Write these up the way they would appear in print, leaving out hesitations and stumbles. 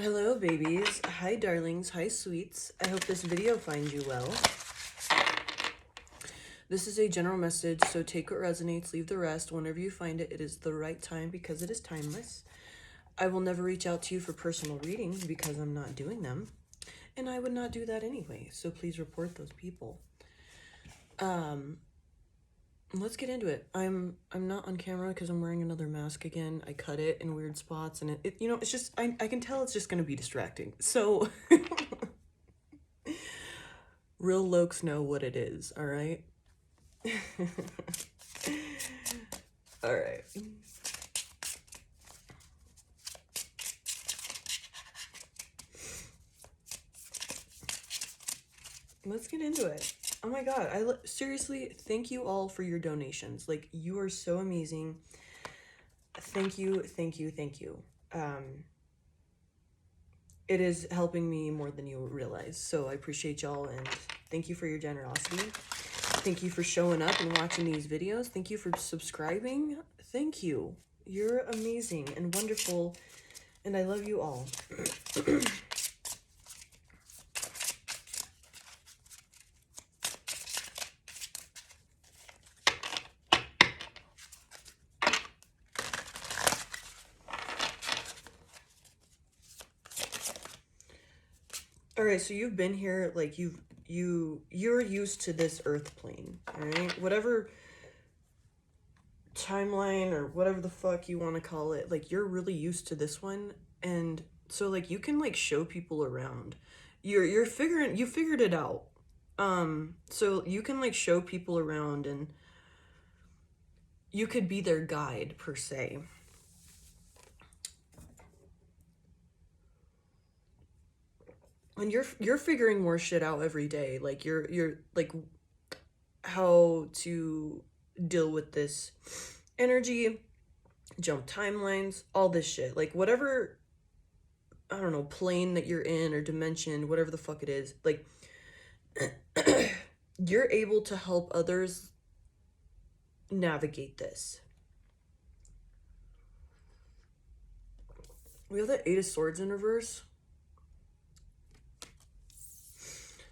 Hello, babies. Hi, darlings. Hi, sweets. I hope this video finds you well. This is a general message, so take what resonates, leave the rest. Whenever you find it, it is the right time because it is timeless. I will never reach out to you for personal readings because I'm not doing them, and I would not do that anyway, so please report those people. Let's get into it. I'm not on camera because I'm wearing another mask again. I cut it in weird spots, and it it's just, I can tell it's just going to be distracting. So, real lokes know what it is, all right? All right. Let's get into it. Oh my god, seriously, thank you all for your donations. Like, you are so amazing. Thank you, thank you, thank you. It is helping me more than you realize, so I appreciate y'all, and thank you for your generosity. Thank you for showing up and watching these videos. Thank you for subscribing. Thank you. You're amazing and wonderful, and I love you all. All right, so you've been here, like, you're used to this earth plane, all right? Whatever timeline or whatever the fuck you want to call it, like, you're really used to this one, and so, like, you can, like, show people around. You figured it out. So you can, like, show people around, and you could be their guide per se. And you're figuring more shit out every day. Like, you're like, how to deal with this energy, jump timelines, all this shit. Like, whatever, I don't know, plane that you're in or dimension, whatever the fuck it is, like, you're able to help others navigate this. We have the Eight of Swords in reverse.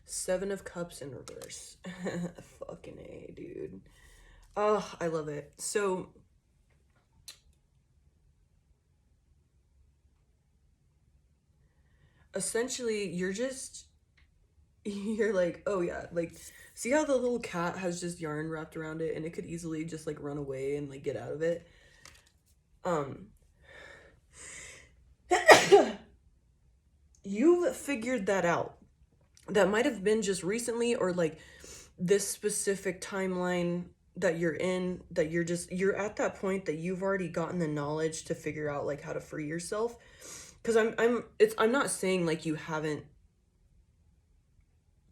Seven of Cups in reverse. Fucking A, dude. Oh, I love it. So, essentially, you're like, oh yeah, like, see how the little cat has just yarn wrapped around it and it could easily just, like, run away and, like, get out of it? You've figured that out. That might have been just recently, or, like, this specific timeline that you're in, that you're at that point that you've already gotten the knowledge to figure out, like, how to free yourself. Because I'm not saying, like, you haven't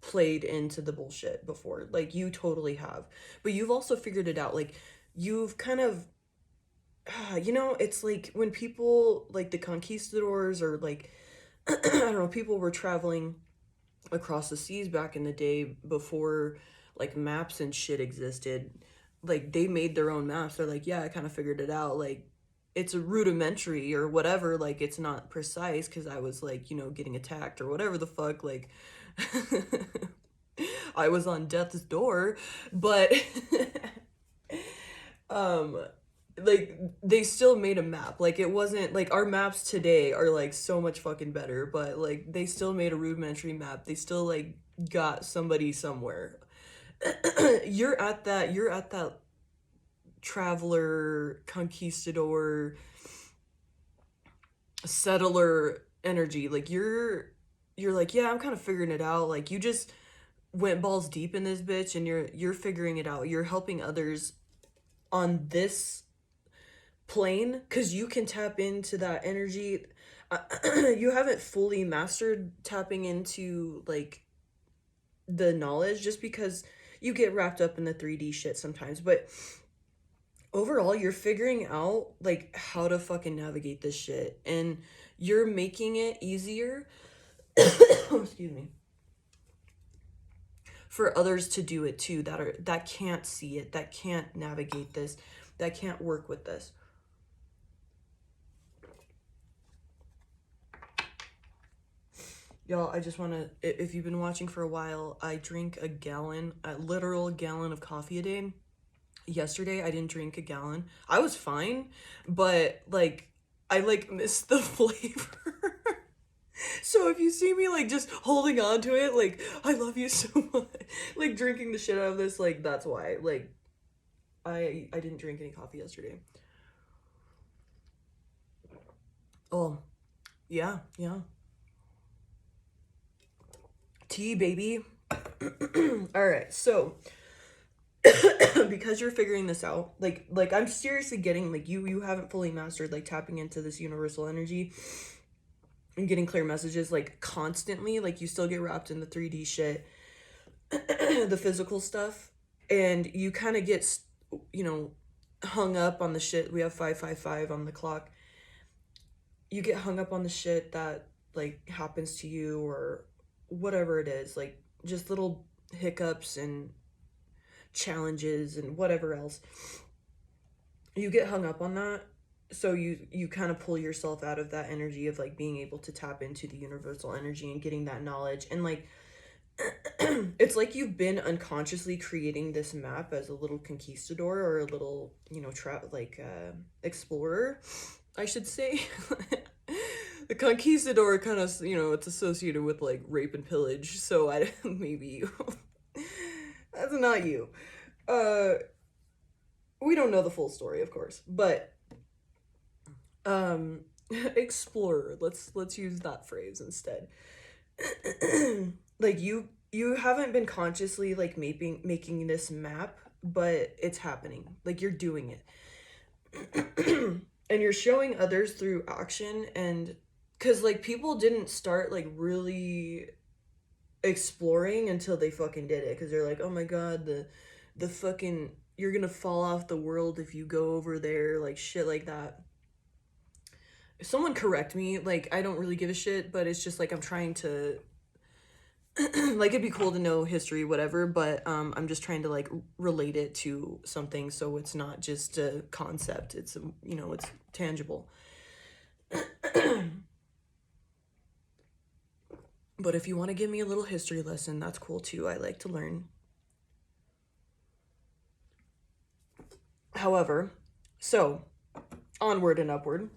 played into the bullshit before. Like, you totally have. But you've also figured it out. Like, you've kind of, it's like when people, like the conquistadors, or, like, I don't know, people were traveling across the seas back in the day before, like, maps and shit existed. Like, they made their own maps. They're like, yeah, I kind of figured it out. Like, it's a rudimentary or whatever. Like, it's not precise because I was, like, getting attacked or whatever the fuck. Like, I was on death's door. But like, they still made a map. Like, it wasn't like our maps today are, like, so much fucking better, but, like, they still made a rudimentary map. They still, like, got somebody somewhere. You're at that traveler, conquistador, settler energy. Like, you're like, yeah, I'm kind of figuring it out. Like, you just went balls deep in this bitch, and you're figuring it out. You're helping others on this plane because you can tap into that energy. You haven't fully mastered tapping into, like, the knowledge, just because you get wrapped up in the 3D shit sometimes, but overall you're figuring out, like, how to fucking navigate this shit, and you're making it easier excuse me, for others to do it too, that can't see it, that can't navigate this, that can't work with this. Y'all, I just want to, if you've been watching for a while, I drink a literal gallon of coffee a day. Yesterday, I didn't drink a gallon. I was fine, but like, I like missed the flavor. So if you see me like just holding on to it, like, I love you so much, like drinking the shit out of this, like, that's why. Like, I didn't drink any coffee yesterday. Oh, yeah, yeah. Tea, baby. All right, so because you're figuring this out, like I'm seriously getting like you haven't fully mastered like tapping into this universal energy and getting clear messages like constantly. Like you still get wrapped in the 3D shit, the physical stuff, and you kind of get, you know, hung up on the shit. We have 555 on the clock. You get hung up on the shit that like happens to you or whatever it is, like just little hiccups and challenges and whatever else. You get hung up on that, so you kind of pull yourself out of that energy of like being able to tap into the universal energy and getting that knowledge. And like it's like you've been unconsciously creating this map as a little conquistador or a little, you know, explorer, I should say. The conquistador kind of, you know, it's associated with like rape and pillage, so I maybe you. That's not you. uh we don't know the full story, of course, but um explorer, let's use that phrase instead. Like you haven't been consciously like making this map, but it's happening, like you're doing it. And you're showing others through action. And because like people didn't start like really exploring until they fucking did it, because they're like, oh my god, the fucking, you're gonna fall off the world if you go over there, like shit like that. If someone correct me, like I don't really give a shit, but it's just like I'm trying to like it'd be cool to know history, whatever, but I'm just trying to like relate it to something, so it's not just a concept, it's a, you know, it's tangible. But if you want to give me a little history lesson, that's cool too. I like to learn. However, so onward and upward.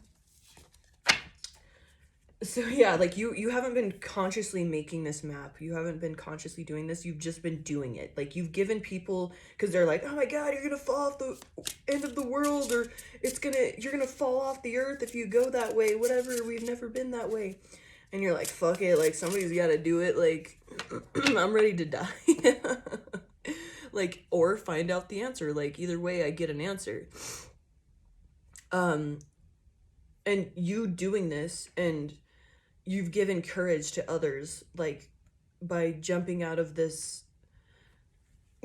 So yeah, like you haven't been consciously making this map, you haven't been consciously doing this, you've just been doing it. Like you've given people, because they're like, oh my god, you're gonna fall off the end of the world, or you're gonna fall off the earth if you go that way, whatever, we've never been that way. And you're like, fuck it, like somebody's gotta do it, like I'm ready to die. Like, or find out the answer, like either way I get an answer. um and you doing this, and you've given courage to others, like by jumping out of this,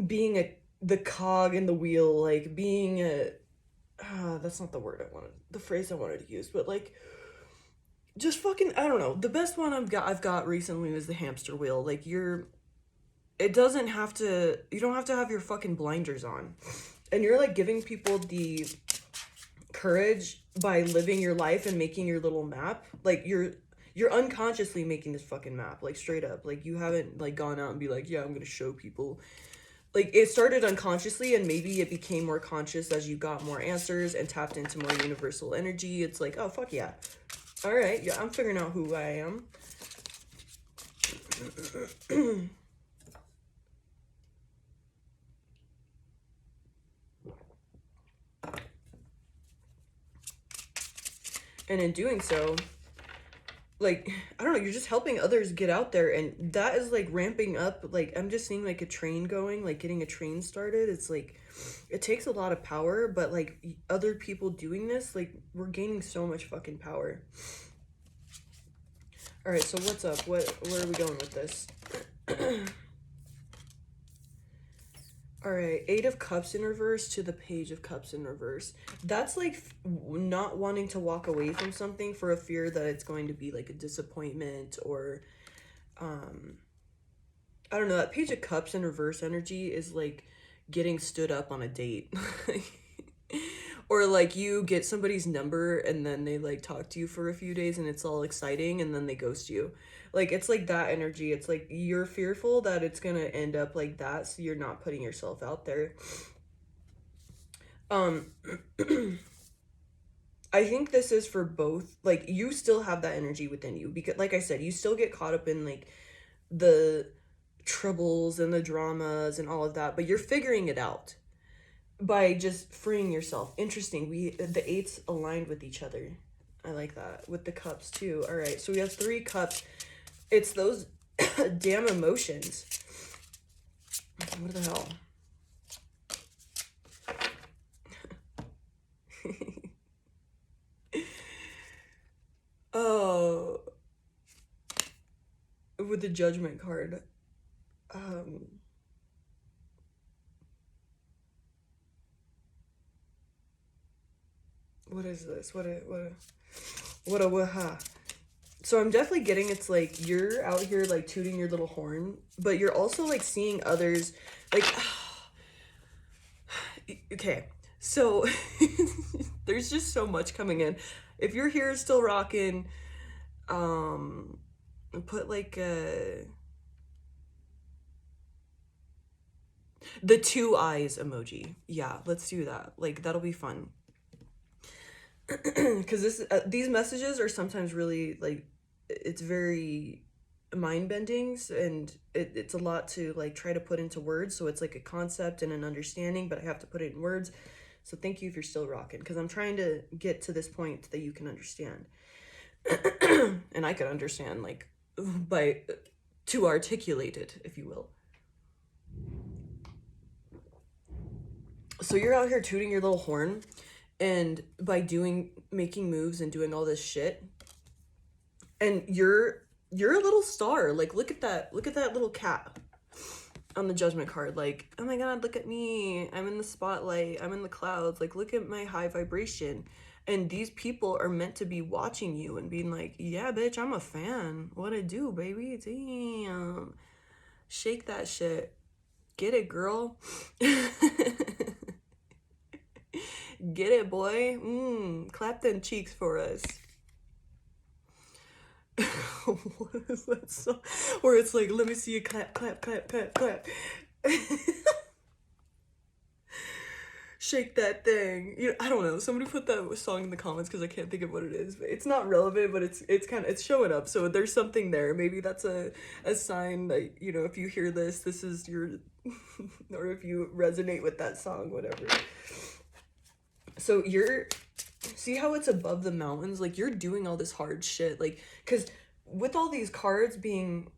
being the cog in the wheel, like being a that's not the word I wanted, the phrase I wanted to use, but like just fucking, I don't know, the best one I've got recently was the hamster wheel. Like it doesn't have to, you don't have to have your fucking blinders on, and you're like giving people the courage by living your life and making your little map. Like you're unconsciously making this fucking map, like straight up. Like you haven't like gone out and be like, yeah, I'm gonna show people. Like it started unconsciously, and maybe it became more conscious as you got more answers and tapped into more universal energy. It's like, oh fuck yeah, all right, yeah, I'm figuring out who I am. And in doing so, like, I don't know, you're just helping others get out there, and that is like ramping up. Like I'm just seeing like a train going, like getting a train started. It's like it takes a lot of power, but like other people doing this, like we're gaining so much fucking power. All right, so what's up? Where are we going with this? All right, Eight of Cups in reverse to the Page of Cups in reverse. That's like not wanting to walk away from something for a fear that it's going to be like a disappointment, or I don't know. That Page of Cups in reverse energy is like getting stood up on a date. Or like you get somebody's number and then they like talk to you for a few days and it's all exciting and then they ghost you. Like it's like that energy. It's like you're fearful that it's gonna end up like that, so you're not putting yourself out there. Um I think this is for both. Like you still have that energy within you because like I said, you still get caught up in like the troubles and the dramas and all of that, but you're figuring it out by just freeing yourself. Interesting. The eights aligned with each other. I like that. With the cups too. All right. So we have 3 cups. It's those damn emotions. What the hell? Oh, with the judgment card. Um what is this? What a so I'm definitely getting it's like you're out here like tooting your little horn, but you're also like seeing others like okay. So there's just so much coming in. If you're here still rocking, um put like the 2 eyes emoji. Yeah, let's do that. Like that'll be fun. Cuz these messages are sometimes really like it's very mind bendings and it's a lot to like try to put into words, so it's like a concept and an understanding, but I have to put it in words. So thank you if you're still rocking because I'm trying to get to this point that you can understand. And I could understand like by to articulate it, if you will. So you're out here tooting your little horn, and by making moves and doing all this shit, and you're a little star. Like look at that little cat on the judgment card. Like, oh my god, look at me, I'm in the spotlight, I'm in the clouds, like look at my high vibration. And these people are meant to be watching you and being like, yeah bitch, I'm a fan, what I do, baby, damn, shake that shit, get it girl. Get it boy, clap them cheeks for us. What is that song? Where it's like, let me see you clap, clap, clap, clap, clap. Shake that thing. You know, I don't know. Somebody put that song in the comments because I can't think of what it is. But it's not relevant, but it's kind of it's showing up. So there's something there. Maybe that's a sign that you know if you hear this is your, or if you resonate with that song, whatever. So you're see how it's above the mountains, like you're doing all this hard shit, like because with all these cards being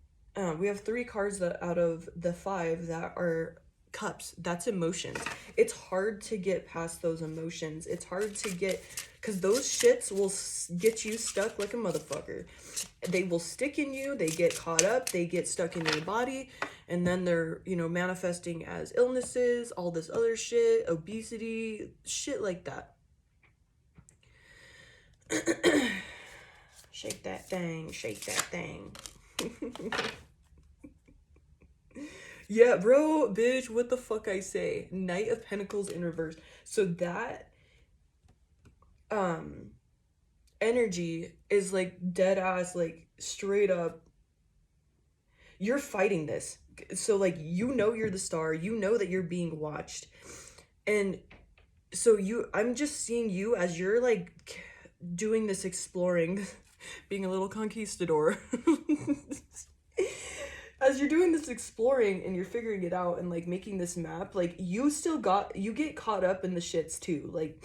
we have 3 cards that out of the 5 that are cups, that's emotions. It's hard to get past those emotions. It's hard to get because those shits will get you stuck like a motherfucker. They will stick in you, they get caught up, they get stuck in your body, and then they're you know manifesting as illnesses, all this other shit, obesity, shit like that. Shake that thing, shake that thing. Yeah, bro, bitch, what the fuck I say? Knight of Pentacles in reverse. So that energy is like dead ass, like straight up. You're fighting this. So like you know you're the star, you know that you're being watched. And so I'm just seeing you as you're like doing this exploring, being a little conquistador. As you're doing this exploring and you're figuring it out and like making this map, like you get caught up in the shits too. Like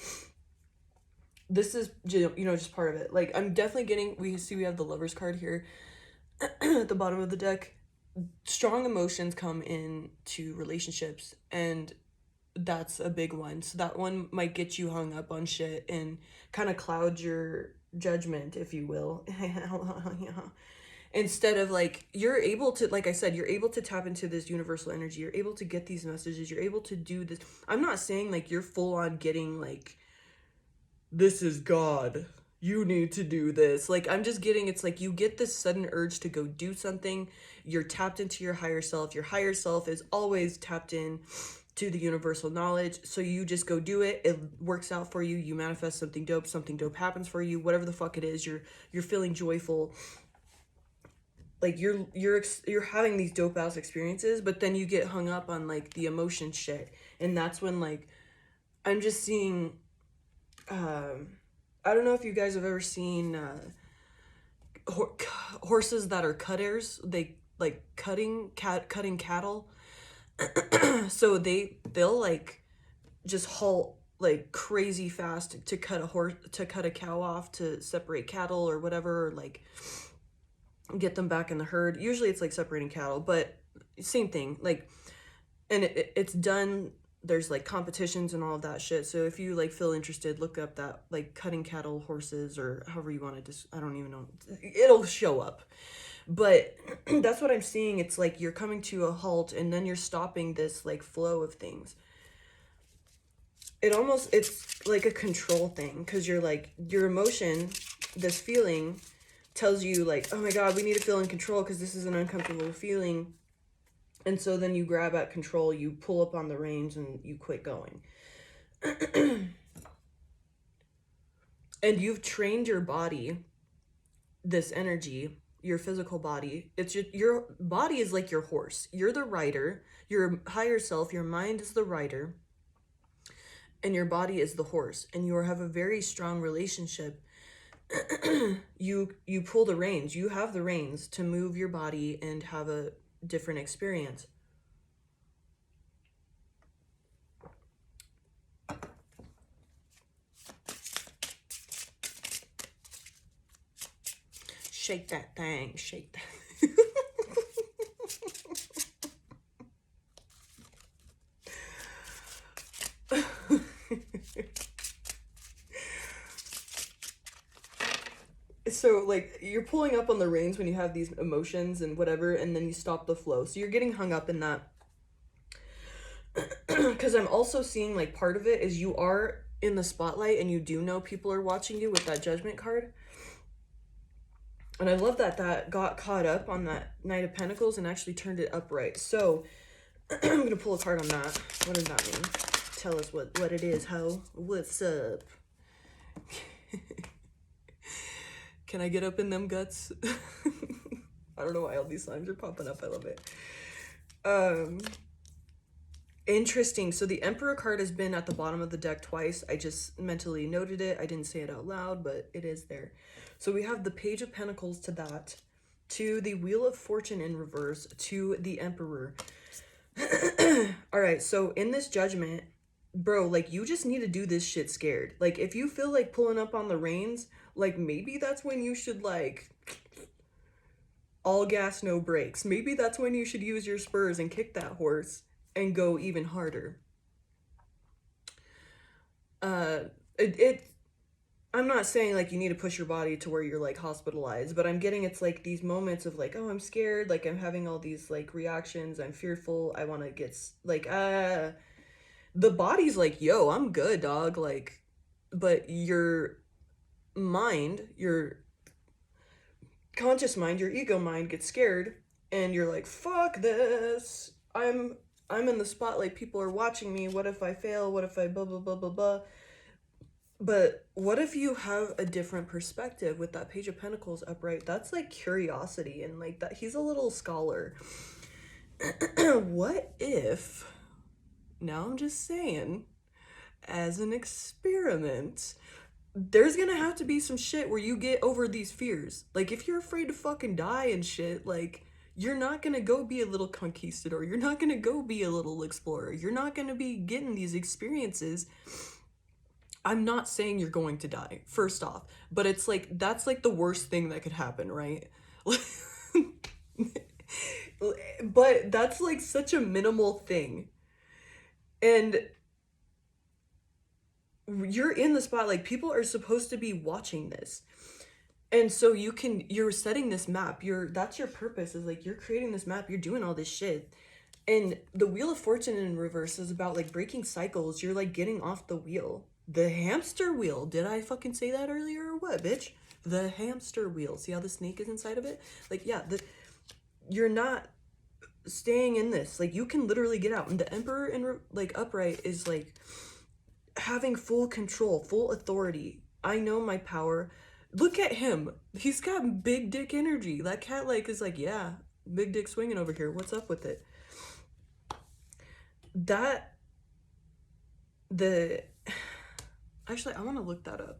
this is you know just part of it. Like I'm definitely getting, we have the Lovers card here at the bottom of the deck. Strong emotions come into relationships, and that's a big one. So that one might get you hung up on shit and kind of cloud your judgment, if you will. Instead of like you're able to, like I said, you're able to tap into this universal energy, you're able to get these messages, you're able to do this. I'm not saying like you're full on getting like this is God, you need to do this. Like I'm just getting it's like you get this sudden urge to go do something. You're tapped into your higher self. Your higher self is always tapped in to the universal knowledge. So you just go do it. It works out for you. You manifest something dope happens for you, whatever the fuck it is. You're feeling joyful. Like you're having these dope ass experiences, but then you get hung up on like the emotion shit. And that's when like I'm just seeing I don't know if you guys have ever seen horses that are cutters. They like cutting cattle. So they'll like just halt like crazy fast to cut a cow off to separate cattle or whatever, or like get them back in the herd. Usually it's like separating cattle, but same thing. Like, and it's done. There's like competitions and all of that shit. So if you like feel interested, look up that like cutting cattle horses or however you want to I don't even know. It'll show up. But that's what I'm seeing. It's like you're coming to a halt and then you're stopping this like flow of things. It's like a control thing, because you're like, your emotion, this feeling tells you like, oh my God, we need to feel in control because this is an uncomfortable feeling. And so then you grab at control, you pull up on the reins and you quit going. And you've trained your body, this energy, your physical body. It's your body is like your horse. You're the rider. Your higher self, your mind is the rider. And your body is the horse. And you have a very strong relationship. You pull the reins. You have the reins to move your body and have a different experience. Shake that thing, shake that. So like you're pulling up on the reins when you have these emotions and whatever, and then you stop the flow. So you're getting hung up in that. Because I'm also seeing like part of it is you are in the spotlight and you do know people are watching you with that judgment card. And I love that got caught up on that Knight of Pentacles and actually turned it upright. So I'm going to pull a card on that. What does that mean? Tell us what it is, ho. What's up? Can I get up in them guts? I don't know why all these signs are popping up. I love it. Interesting. So the Emperor card has been at the bottom of the deck twice. I just mentally noted it. I didn't say it out loud, but it is there. So we have the Page of Pentacles to that, to the Wheel of Fortune in reverse, to the Emperor. All right, so in this judgment, bro, like you just need to do this shit scared. Like if you feel like pulling up on the reins, like maybe that's when you should like all gas, no brakes. Maybe that's when you should use your spurs and kick that horse and go even harder. I'm not saying like you need to push your body to where you're like hospitalized, but I'm getting it's like these moments of like, oh, I'm scared, like I'm having all these like reactions, I'm fearful, I want to get like the body's like, yo, I'm good, dog, like, but your mind, your conscious mind, your ego mind gets scared and you're like, fuck this, I'm in the spotlight, people are watching me, what if I fail, what if I blah blah blah blah blah. But what if you have a different perspective with that Page of Pentacles upright? That's like curiosity and like that he's a little scholar. What if, now I'm just saying, as an experiment, there's gonna have to be some shit where you get over these fears. Like if you're afraid to fucking die and shit, like you're not gonna go be a little conquistador. You're not gonna go be a little explorer. You're not gonna be getting these experiences. I'm not saying you're going to die, first off, but it's like, that's like the worst thing that could happen, right? But that's like such a minimal thing. And you're in the spotlight. People are supposed to be watching this. And so you're setting this map. That's your purpose, is like, you're creating this map. You're doing all this shit. And the Wheel of Fortune in reverse is about like breaking cycles. You're like getting off the wheel. The hamster wheel. Did I fucking say that earlier or what, bitch? The hamster wheel. See how the snake is inside of it? Like, yeah, you're not staying in this. Like, you can literally get out. And the Emperor in, like, upright is, like, having full control, full authority. I know my power. Look at him. He's got big dick energy. That cat, like, is like, yeah, big dick swinging over here. What's up with it? That, the, actually, I want to look that up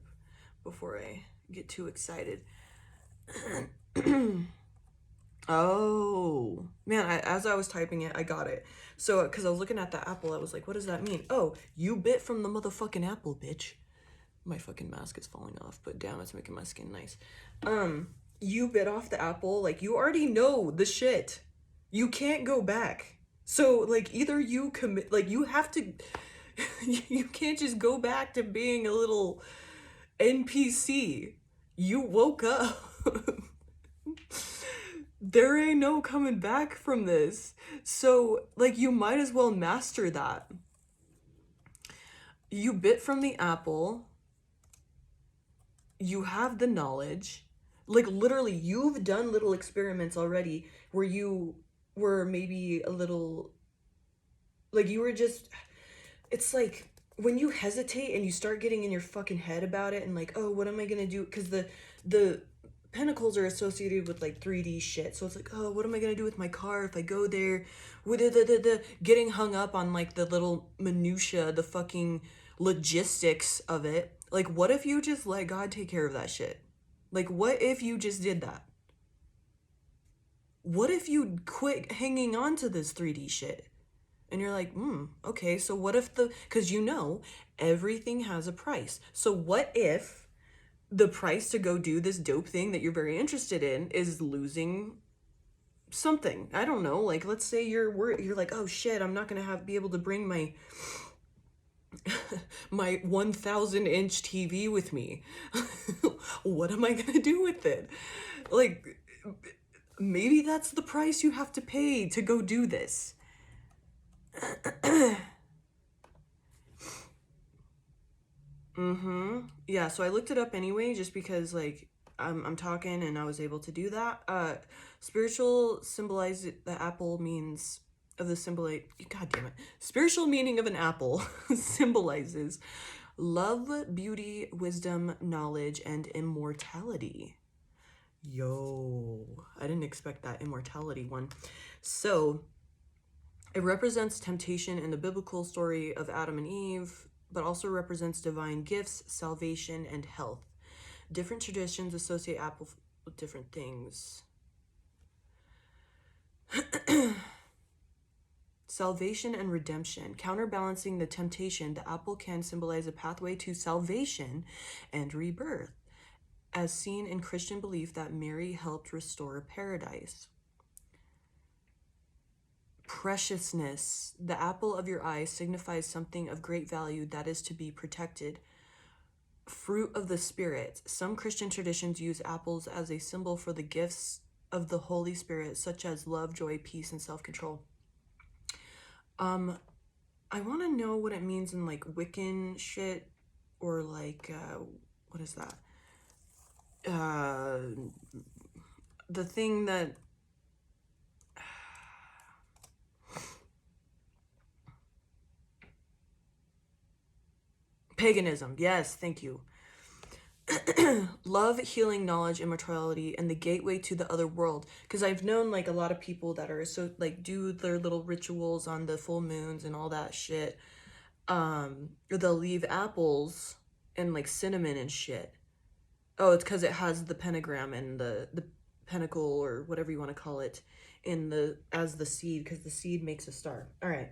before I get too excited. Oh, man, as I was typing it, I got it. So, because I was looking at the apple, I was like, what does that mean? Oh, you bit from the motherfucking apple, bitch. My fucking mask is falling off, but damn, it's making my skin nice. You bit off the apple, like, you already know the shit. You can't go back. So, like, either you commit, like, you have to, you can't just go back to being a little NPC. You woke up. There ain't no coming back from this. So, like, you might as well master that. You bit from the apple. You have the knowledge. Like, literally, you've done little experiments already where you were maybe a little, like, you were just, it's like when you hesitate and you start getting in your fucking head about it and like, oh, what am I gonna do? Because the pentacles are associated with like 3D shit. So it's like, oh, what am I gonna do with my car if I go there? With the getting hung up on like the little minutia, the fucking logistics of it. Like, what if you just let God take care of that shit? Like, what if you just did that? What if you quit hanging on to this 3D shit? And you're like, okay, so what if because you know, everything has a price. So what if the price to go do this dope thing that you're very interested in is losing something? I don't know. Like, let's say you're like, oh shit, I'm not gonna be able to bring my my 1,000-inch TV with me. What am I gonna do with it? Like, maybe that's the price you have to pay to go do this. Yeah, so I looked it up anyway, just because, like, I'm talking and I was able to do that. Spiritual symbolize the apple means of the symbol. God damn it. Spiritual meaning of an apple symbolizes love, beauty, wisdom, knowledge, and immortality. Yo, I didn't expect that immortality one. So, it represents temptation in the biblical story of Adam and Eve, but also represents divine gifts, salvation, and health. Different traditions associate apple with different things. Salvation and redemption. Counterbalancing the temptation, the apple can symbolize a pathway to salvation and rebirth, as seen in Christian belief that Mary helped restore paradise. Preciousness. The apple of your eye signifies something of great value that is to be protected. Fruit of the Spirit. Some Christian traditions use apples as a symbol for the gifts of the Holy Spirit, such as love, joy, peace, and self-control. I want to know what it means in like Wiccan shit, or like, what is that? The thing that paganism. Yes, thank you. Love, healing, knowledge, immortality, and the gateway to the other world. Because I've known like a lot of people that are so like do their little rituals on the full moons and all that shit. They'll leave apples and like cinnamon and shit. Oh, it's because it has the pentagram and the pentacle, or whatever you want to call it, in the as the seed, because the seed makes a star. All right.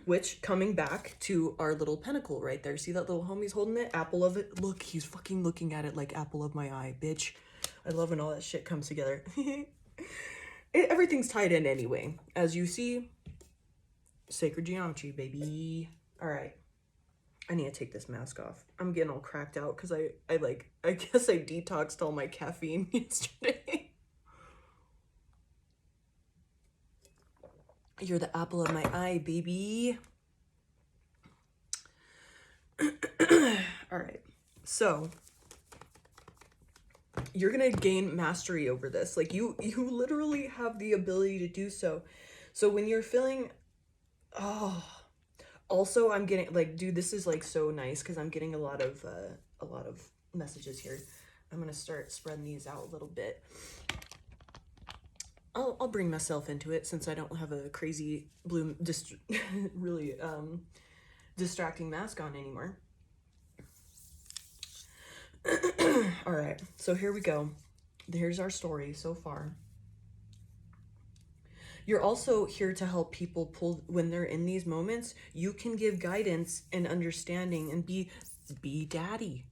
Which, coming back to our little pentacle right there, see that little homie's holding it? Apple of it. Look, he's fucking looking at it like apple of my eye, bitch. I love when all that shit comes together. Everything's tied in anyway. As you see, sacred geometry, baby. All right. I need to take this mask off. I'm getting all cracked out because I guess I detoxed all my caffeine yesterday. You're the apple of my eye, baby. All right. So, you're gonna gain mastery over this. Like you literally have the ability to do so. So when you're feeling, oh, also I'm getting like, dude, this is like so nice because I'm getting a lot of messages here. I'm gonna start spreading these out a little bit. I'll bring myself into it since I don't have a crazy blue really distracting mask on anymore. All right, so here we go. Here's our story so far. You're also here to help people pull when they're in these moments. You can give guidance and understanding and be daddy.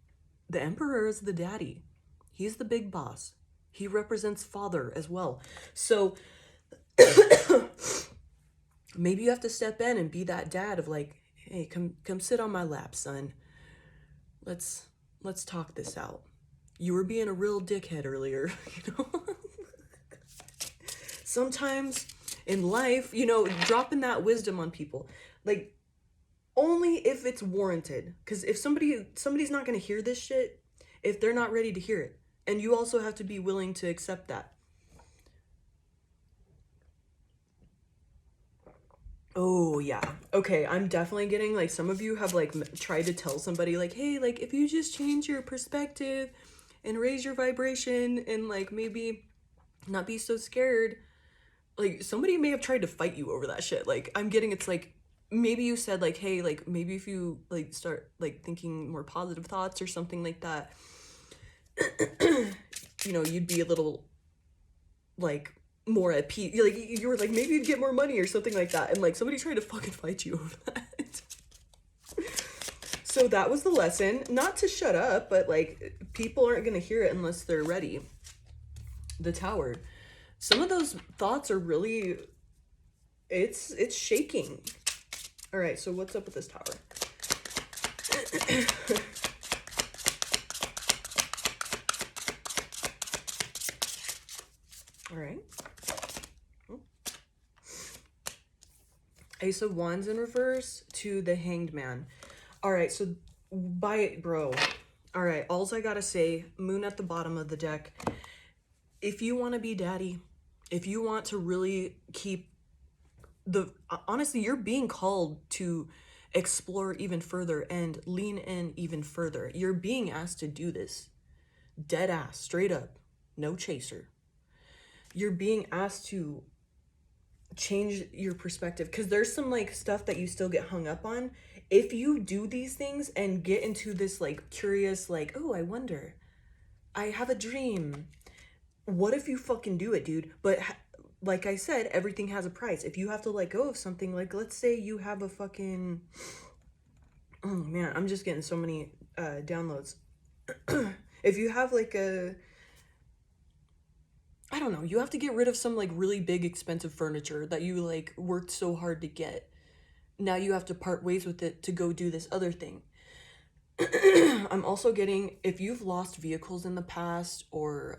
The emperor is the daddy. He's the big boss. He represents father as well. So maybe you have to step in and be that dad of like, hey, come sit on my lap, son. Let's talk this out. You were being a real dickhead earlier, you know? Sometimes in life, you know, dropping that wisdom on people, like only if it's warranted. Because if somebody's not going to hear this shit, if they're not ready to hear it, and you also have to be willing to accept that. Oh yeah. Okay, I'm definitely getting like some of you have like tried to tell somebody like, hey, like if you just change your perspective and raise your vibration and like maybe not be so scared, like somebody may have tried to fight you over that shit. Like I'm getting it's like maybe you said like, hey, like maybe if you like start like thinking more positive thoughts or something like that, you know, you'd be a little like more at peace. Like you were like maybe you'd get more money or something like that, and like somebody tried to fucking fight you over that. So that was the lesson. Not to shut up, but like people aren't gonna hear it unless they're ready. The Tower. Some of those thoughts are really it's shaking. All right, so what's up with this Tower? All right. Ace of Wands in reverse to the Hanged Man. All right, so bro. All right, alls I gotta say, Moon at the bottom of the deck. If you want to be daddy, if you want to really keep honestly, you're being called to explore even further and lean in even further. You're being asked to do this. Dead ass, straight up, no chaser. You're being asked to change your perspective because there's some like stuff that you still get hung up on. If you do these things and get into this like curious like, oh, I wonder, I have a dream, what if you fucking do it, dude? But like I said, everything has a price. If you have to let go of something, like let's say you have a fucking, oh man, I'm just getting so many downloads. If you have like I don't know, you have to get rid of some like really big expensive furniture that you like worked so hard to get. Now you have to part ways with it to go do this other thing. I'm also getting, if you've lost vehicles in the past or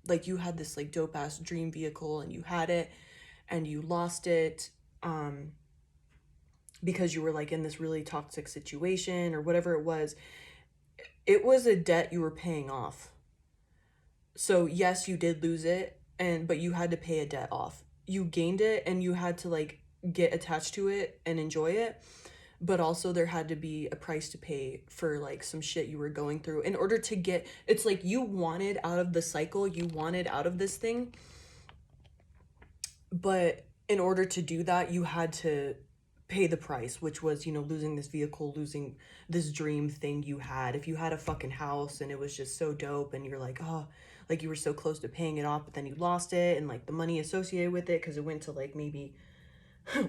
like you had this like dope ass dream vehicle and you had it and you lost it because you were like in this really toxic situation or whatever it was a debt you were paying off. So yes, you did lose it, but you had to pay a debt off. You gained it and you had to like get attached to it and enjoy it. But also there had to be a price to pay for like some shit you were going through in order to get, it's like you wanted out of the cycle, you wanted out of this thing. But in order to do that, you had to pay the price, which was, you know, losing this vehicle, losing this dream thing you had. If you had a fucking house and it was just so dope and you're like, oh, like you were so close to paying it off, but then you lost it and like the money associated with it because it went to like maybe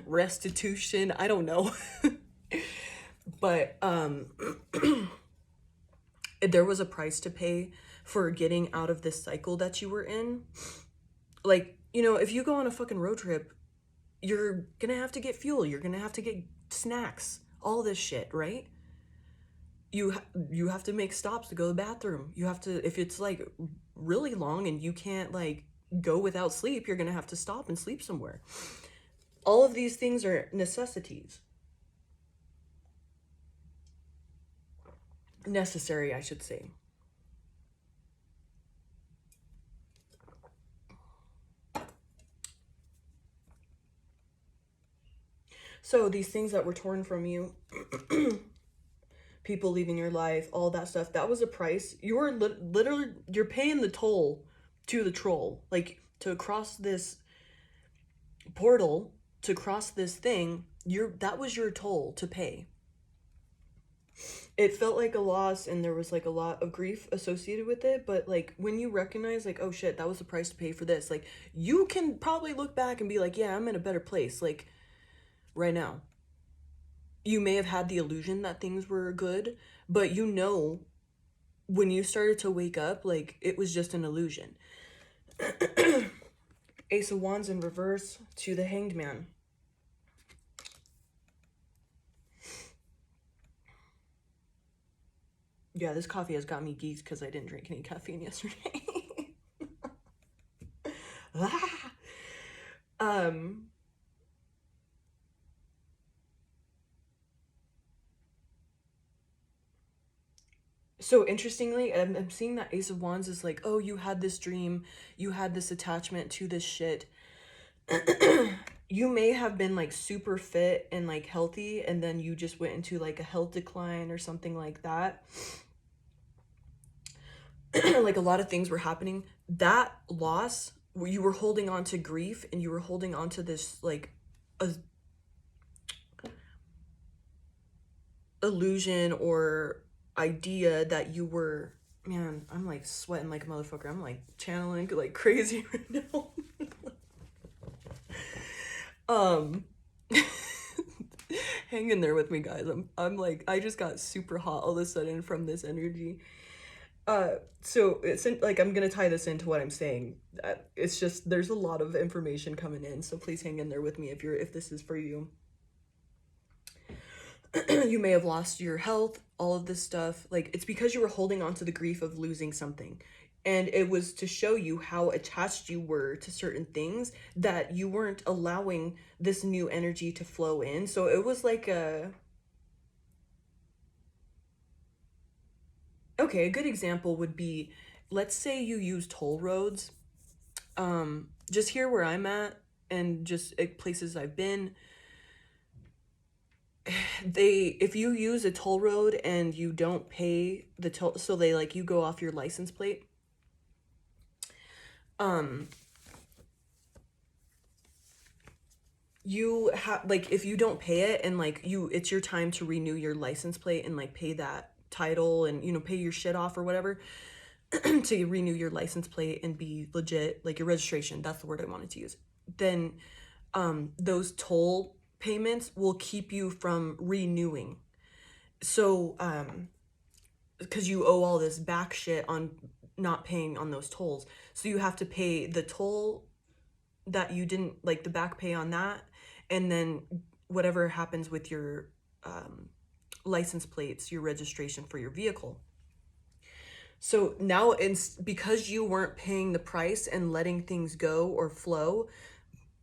restitution. I don't know. But there was a price to pay for getting out of this cycle that you were in. Like, you know, if you go on a fucking road trip, you're gonna have to get fuel, you're gonna have to get snacks, all this shit, right? You have to make stops to go to the bathroom. You have to, if it's like really long and you can't like go without sleep, you're gonna have to stop and sleep somewhere. All of these things are necessities. Necessary, I should say. So these things that were torn from you, people leaving your life, all that stuff, that was a price. You were literally, you're paying the toll to the troll. Like, to cross this portal, to cross this thing, that was your toll to pay. It felt like a loss, and there was like a lot of grief associated with it, but like when you recognize like, oh shit, that was the price to pay for this, like you can probably look back and be like, yeah, I'm in a better place like right now. You may have had the illusion that things were good, but you know, when you started to wake up, like it was just an illusion. Ace of Wands in reverse to the Hanged Man. Yeah, this coffee has got me geeked because I didn't drink any caffeine yesterday. um so interestingly, I'm seeing that Ace of Wands is like, oh, you had this dream, you had this attachment to this shit. You may have been like super fit and like healthy, and then you just went into like a health decline or something like that. Like a lot of things were happening. That loss, where you were holding on to grief and you were holding on to this like a illusion or idea that you were, man, I'm like sweating like a motherfucker. I'm like channeling like crazy right now. Hang in there with me, guys. I'm like, I just got super hot all of a sudden from this energy. So it's like, I'm gonna tie this into what I'm saying. It's just, there's a lot of information coming in, so please hang in there with me if this is for you. You may have lost your health, all of this stuff. Like, it's because you were holding on to the grief of losing something. And it was to show you how attached you were to certain things that you weren't allowing this new energy to flow in. So it was like a good example would be, let's say you use toll roads. Just here where I'm at and just places I've been, if you use a toll road and you don't pay the toll, so they like, you go off your license plate. You have like, if you don't pay it and like it's your time to renew your license plate and like pay that title and pay your shit off or whatever, to renew your license plate and be legit, like your registration, that's the word I wanted to use, then those toll payments will keep you from renewing. So because you owe all this back shit on not paying on those tolls, so you have to pay the toll that you didn't, like the back pay on that, and then whatever happens with your license plates, your registration for your vehicle. So now, because you weren't paying the price and letting things go or flow,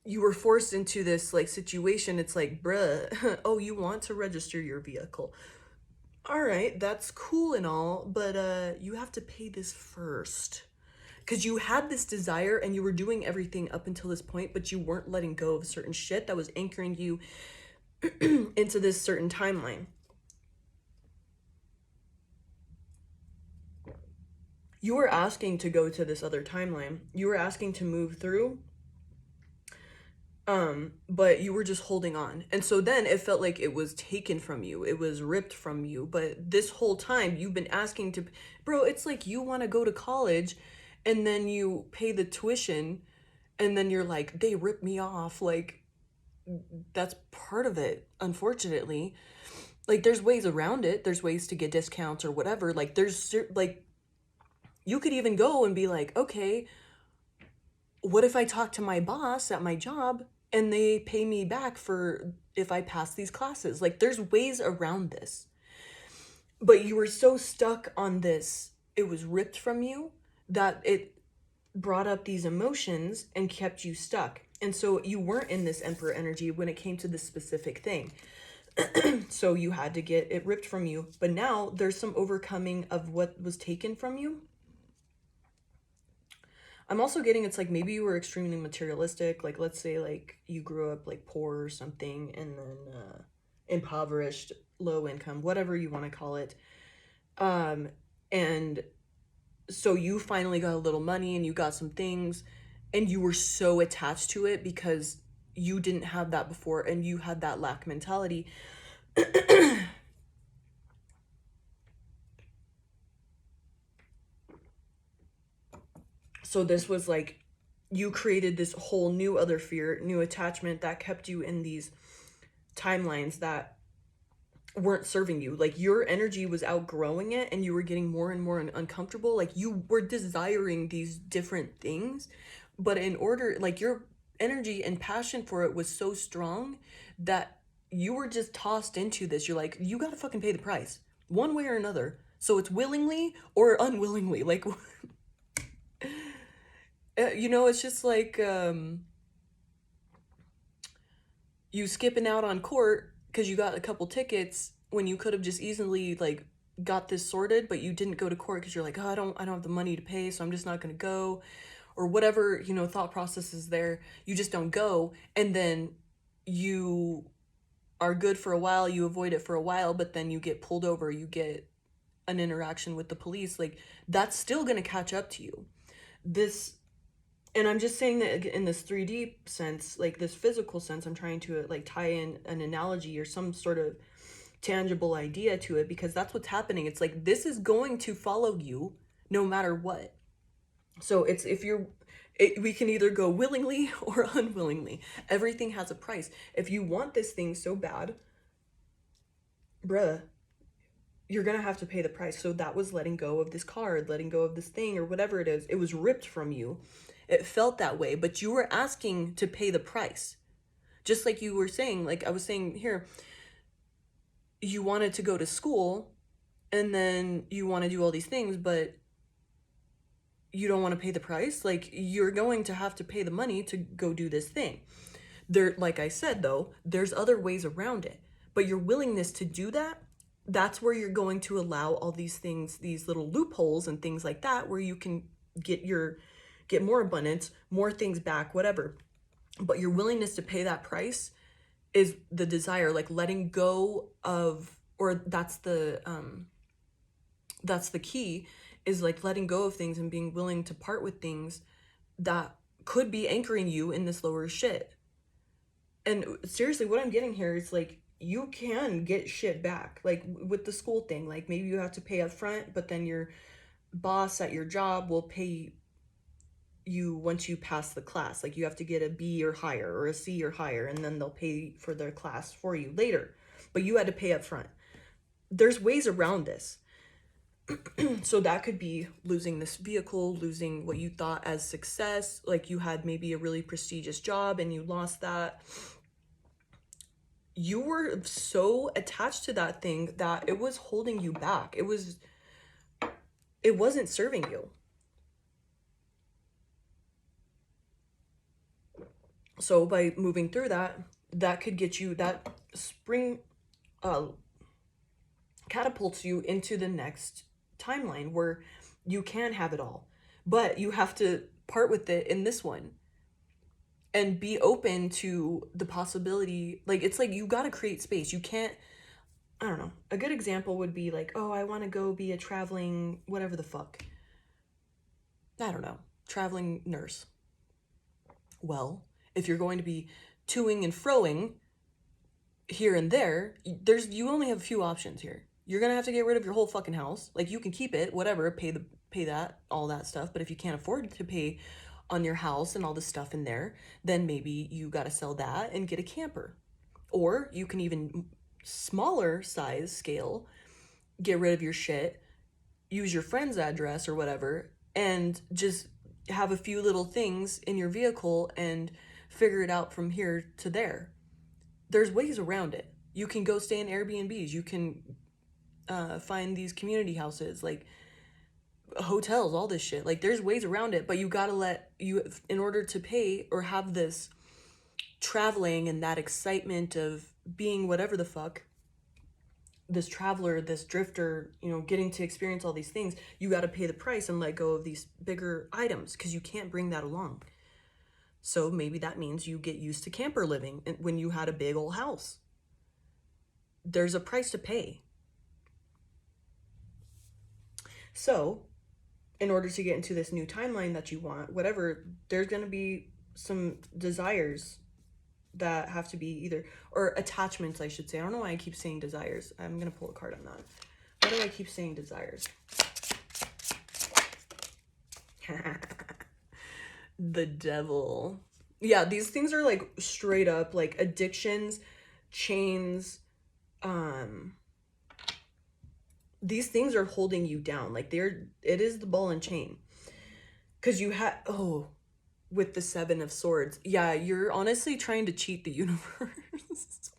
you were forced into this like situation. It's like, bruh, oh, you want to register your vehicle. All right, that's cool and all, but you have to pay this first. Because you had this desire and you were doing everything up until this point, but you weren't letting go of certain shit that was anchoring you into this certain timeline. You were asking to go to this other timeline. You were asking to move through, but you were just holding on. And so then it felt like it was taken from you. It was ripped from you. But this whole time you've been asking to, bro, it's like you want to go to college and then you pay the tuition and then you're like, they ripped me off. Like, that's part of it, unfortunately. Like, there's ways around it. There's ways to get discounts or whatever. Like, there's like, you could even go and be like, okay, what if I talk to my boss at my job and they pay me back for if I pass these classes? Like, there's ways around this. But you were so stuck on this, it was ripped from you, that it brought up these emotions and kept you stuck. And so you weren't in this Emperor energy when it came to this specific thing. So you had to get it ripped from you. But now there's some overcoming of what was taken from you. I'm also getting it's like maybe you were extremely materialistic. Like let's say like you grew up like poor or something, and then impoverished, low income, whatever you want to call it. Um, and so you finally got a little money and you got some things, and you were so attached to it because you didn't have that before and you had that lack mentality. So this was like you created this whole new other fear, new attachment that kept you in these timelines that weren't serving you. Like your energy was outgrowing it and you were getting more and more uncomfortable. Like you were desiring these different things, but in order, like your energy and passion for it was so strong that you were just tossed into this. You're like, you gotta fucking pay the price one way or another. So it's willingly or unwillingly. Like, you know, it's just like you skipping out on court because you got a couple tickets when you could have just easily like got this sorted, but you didn't go to court because you're like, oh, I don't have the money to pay, so I'm just not gonna go, or whatever, you know, thought process is there. You just don't go, and then you are good for a while, you avoid it for a while, but then you get pulled over, you get an interaction with the police. Like that's still gonna catch up to you. This and I'm just saying that in this 3D sense, like this physical sense, I'm trying to like tie in an analogy or some sort of tangible idea to it, because that's what's happening. It's like this is going to follow you no matter what. So it's if you're we can either go willingly or unwillingly. Everything has a price. If you want this thing so bad, bruh, you're gonna have to pay the price. So that was letting go of this card, letting go of this thing, or whatever it is. It was ripped from you. It felt that way, but you were asking to pay the price. Just like you were saying, like I was saying here, you wanted to go to school and then you want to do all these things, but you don't want to pay the price. Like you're going to have to pay the money to go do this thing. There, like I said though, there's other ways around it. But your willingness to do that, that's where you're going to allow all these things, these little loopholes and things like that, where you can get more abundance, more things back, whatever. But your willingness to pay that price is the desire, like letting go of, or that's the key, is like letting go of things and being willing to part with things that could be anchoring you in this lower shit. And seriously, what I'm getting here is like you can get shit back, like with the school thing. Like maybe you have to pay up front, but then your boss at your job will pay you once you pass the class. Like you have to get a B or higher or a C or higher, and then they'll pay for their class for you later, but you had to pay up front. There's ways around this. So that could be losing this vehicle, losing what you thought as success. Like you had maybe a really prestigious job and you lost that. You were so attached to that thing that it was holding you back. It wasn't serving you. So by moving through that, that could get you, that spring catapults you into the next timeline where you can have it all, but you have to part with it in this one and be open to the possibility. Like it's like you got to create space. You can't, I don't know, a good example would be like, oh, I want to go be a traveling whatever the fuck, I don't know, traveling nurse. Well, if you're going to be toing and froing here and there, you only have a few options here. You're gonna have to get rid of your whole fucking house. Like you can keep it, whatever, pay that, all that stuff. But if you can't afford to pay on your house and all the stuff in there, then maybe you gotta sell that and get a camper. Or you can even smaller size scale, get rid of your shit, use your friend's address or whatever, and just have a few little things in your vehicle and figure it out from here to there. There's ways around it. You can go stay in Airbnbs. You can find these community houses, like hotels, all this shit. Like there's ways around it, but you gotta in order to pay or have this traveling and that excitement of being whatever the fuck, this traveler, this drifter, you know, getting to experience all these things, you got to pay the price and let go of these bigger items because you can't bring that along. So maybe that means you get used to camper living when you had a big old house. There's a price to pay. So in order to get into this new timeline that you want, whatever, there's going to be some desires that have to be either, or attachments, I should say. I don't know why I keep saying desires. I'm going to pull a card on that. Why do I keep saying desires? The devil. Yeah, these things are like straight up like addictions, chains. These things are holding you down. Like it is the ball and chain. Because you had, oh, with the 7 of Swords. Yeah, you're honestly trying to cheat the universe.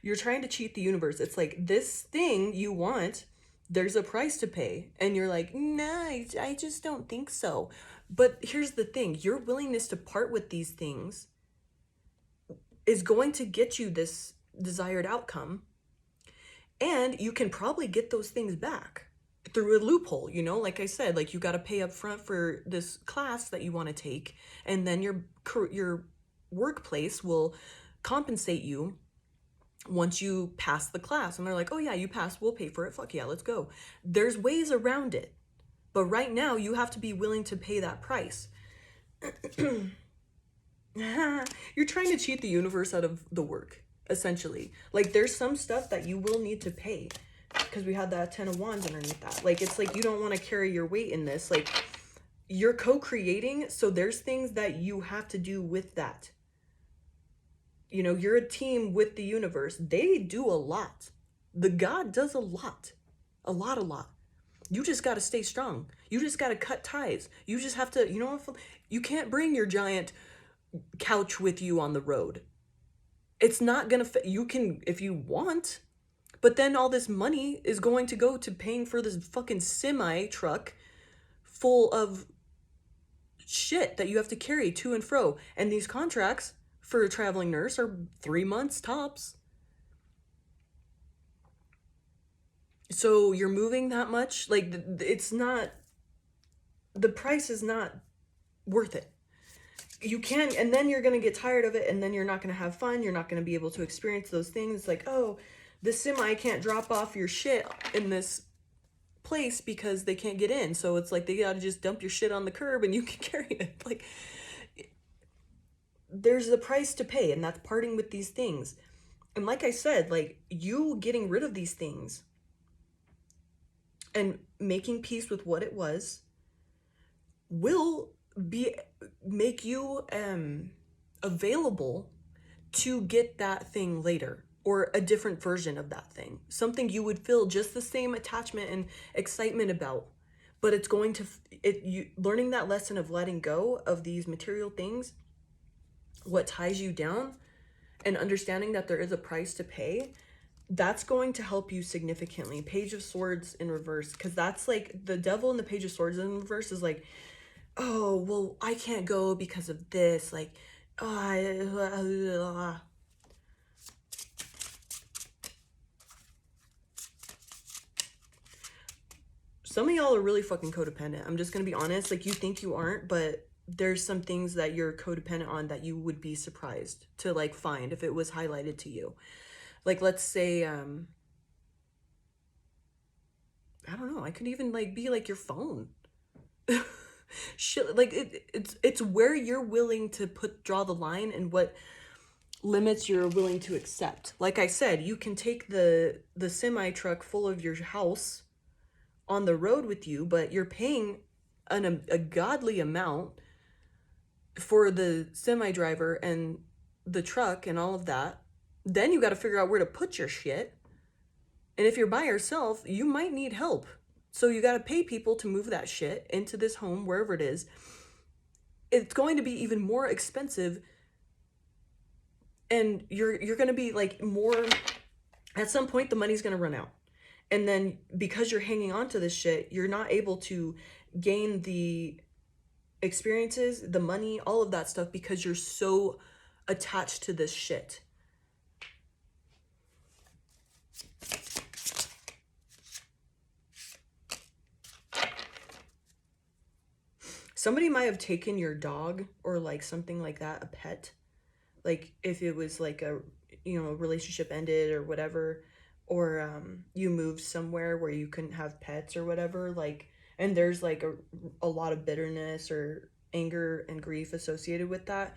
You're trying to cheat the universe. It's like this thing you want, there's a price to pay. And you're like, nah, I just don't think so. But here's the thing, your willingness to part with these things is going to get you this desired outcome. And you can probably get those things back through a loophole, you know, like I said, like you got to pay up front for this class that you want to take. And then your workplace will compensate you once you pass the class. And they're like, oh yeah, you passed, we'll pay for it. Fuck yeah, let's go. There's ways around it. But right now you have to be willing to pay that price. You're trying to cheat the universe out of the work, essentially. Like there's some stuff that you will need to pay because we had that 10 of Wands underneath that. Like it's like you don't want to carry your weight in this. Like you're co-creating, so there's things that you have to do with that. You know, you're a team with the universe. They do a lot. The God does a lot. A lot. You just got to stay strong. You just got to cut ties. You just have to, you know, you can't bring your giant couch with you on the road. It's not gonna fit. You can if you want, but then all this money is going to go to paying for this fucking semi truck full of shit that you have to carry to and fro. And these contracts for a traveling nurse are 3 months tops. So you're moving that much, like it's not, the price is not worth it. You can, and then you're going to get tired of it, and then you're not going to have fun. You're not going to be able to experience those things. Like, oh, the semi can't drop off your shit in this place because they can't get in. So it's like they got to just dump your shit on the curb and you can carry it. Like, there's a price to pay, and that's parting with these things. And like I said, like you getting rid of these things and making peace with what it was will make you available to get that thing later, or a different version of that thing, something you would feel just the same attachment and excitement about. But it's going to you learning that lesson of letting go of these material things, what ties you down, and understanding that there is a price to pay, that's going to help you significantly. Page of Swords in reverse, because that's like the devil in the Page of Swords in reverse is like, oh, well, I can't go because of this. Like, oh, some of y'all are really fucking codependent. I'm just going to be honest. Like, you think you aren't, but there's some things that you're codependent on that you would be surprised to, like, find if it was highlighted to you. Like, let's say, I don't know. I could even, like, be, like, your phone. Shit, like it's where you're willing to draw the line and what limits you're willing to accept. Like I said, you can take the semi truck full of your house on the road with you, but you're paying a godly amount for the semi driver and the truck and all of that. Then you got to figure out where to put your shit. And if you're by yourself, you might need help. So you got to pay people to move that shit into this home, wherever it is. It's going to be even more expensive. And you're going to be like more, at some point the money's going to run out. And then because you're hanging on to this shit, you're not able to gain the experiences, the money, all of that stuff, because you're so attached to this shit. somebody might have taken your dog or like something like that, a pet, like if it was like a, you know, relationship ended or whatever, or you moved somewhere where you couldn't have pets or whatever, like, and there's like a lot of bitterness or anger and grief associated with that.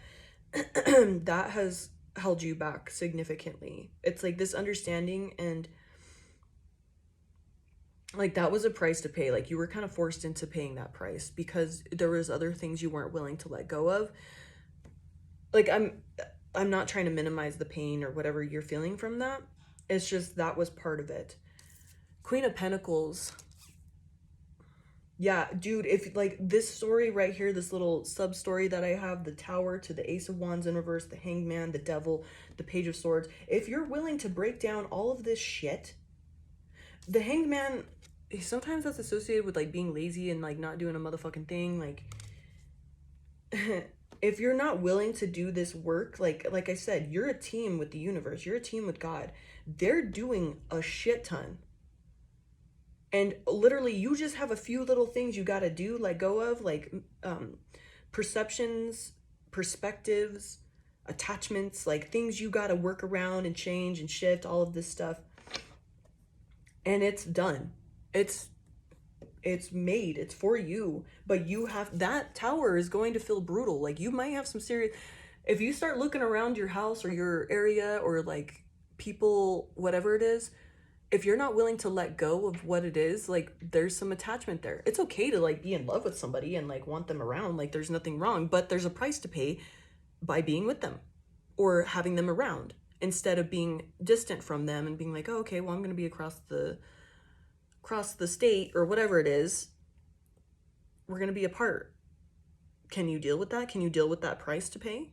That has held you back significantly. It's like this understanding, and like that was a price to pay. Like you were kind of forced into paying that price because there was other things you weren't willing to let go of. Like I'm not trying to minimize the pain or whatever you're feeling from that. It's just that was part of it. Queen of Pentacles. Yeah, dude, if like this story right here, this little sub story that I have, the Tower to the Ace of Wands in reverse, the Hangman, the Devil, the Page of Swords, if you're willing to break down all of this shit, the Hangman, sometimes that's associated with like being lazy and like not doing a motherfucking thing. Like, if you're not willing to do this work, like I said, you're a team with the universe, you're a team with God. They're doing a shit ton. And literally, you just have a few little things you got to do, let go of, like perceptions, perspectives, attachments, like things you got to work around and change and shift, all of this stuff. And it's done. It's made. It's for you. But you have, that tower is going to feel brutal. Like you might have some serious, if you start looking around your house or your area or like people, whatever it is, if you're not willing to let go of what it is, like there's some attachment there. It's okay to like be in love with somebody and like want them around, like there's nothing wrong, but there's a price to pay by being with them or having them around instead of being distant from them and being like, oh, okay, well, I'm going to be across the state or whatever it is. We're going to be apart. Can you deal with that? Can you deal with that price to pay?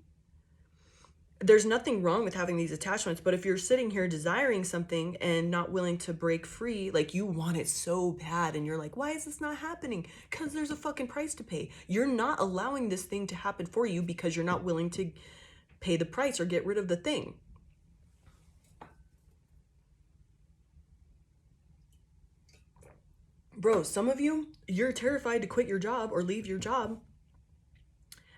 There's nothing wrong with having these attachments, but if you're sitting here desiring something and not willing to break free, like you want it so bad and you're like, why is this not happening? Because there's a fucking price to pay. You're not allowing this thing to happen for you because you're not willing to pay the price or get rid of the thing. Bro, some of you, you're terrified to quit your job or leave your job.